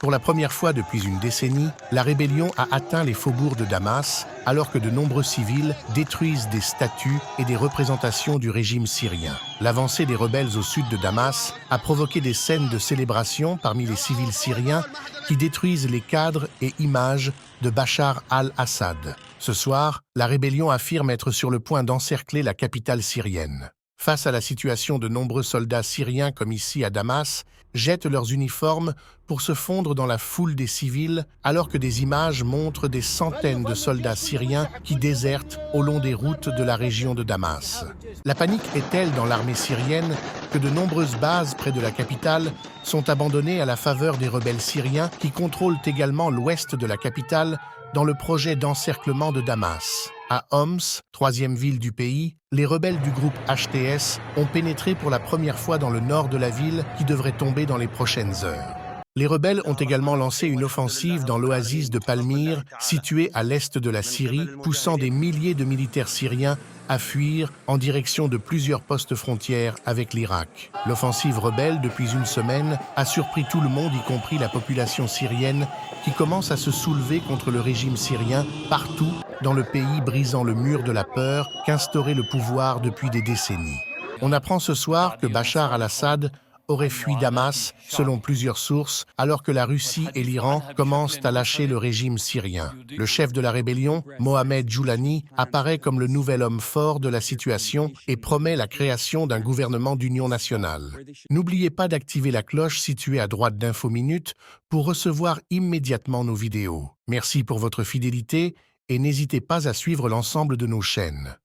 Pour la première fois depuis une décennie, la rébellion a atteint les faubourgs de Damas, alors que de nombreux civils détruisent des statues et des représentations du régime syrien. L'avancée des rebelles au sud de Damas a provoqué des scènes de célébration parmi les civils syriens qui détruisent les cadres et images de Bachar al-Assad. Ce soir, la rébellion affirme être sur le point d'encercler la capitale syrienne. Face à la situation, de nombreux soldats syriens, comme ici à Damas, jettent leurs uniformes pour se fondre dans la foule des civils, alors que des images montrent des centaines de soldats syriens qui désertent au long des routes de la région de Damas. La panique est telle dans l'armée syrienne que de nombreuses bases près de la capitale sont abandonnées à la faveur des rebelles syriens qui contrôlent également l'ouest de la capitale dans le projet d'encerclement de Damas. À Homs, troisième ville du pays, les rebelles du groupe HTS ont pénétré pour la première fois dans le nord de la ville qui devrait tomber dans les prochaines heures. Les rebelles ont également lancé une offensive dans l'oasis de Palmyre, située à l'est de la Syrie, poussant des milliers de militaires syriens à fuir en direction de plusieurs postes frontières avec l'Irak. L'offensive rebelle, depuis une semaine, a surpris tout le monde, y compris la population syrienne, qui commence à se soulever contre le régime syrien partout dans le pays, brisant le mur de la peur qu'instaurait le pouvoir depuis des décennies. On apprend ce soir que Bachar al-Assad aurait fui Damas, selon plusieurs sources, alors que la Russie et l'Iran commencent à lâcher le régime syrien. Le chef de la rébellion, Mohamed Joulani, apparaît comme le nouvel homme fort de la situation et promet la création d'un gouvernement d'union nationale. N'oubliez pas d'activer la cloche située à droite d'Info Minutes pour recevoir immédiatement nos vidéos. Merci pour votre fidélité et n'hésitez pas à suivre l'ensemble de nos chaînes.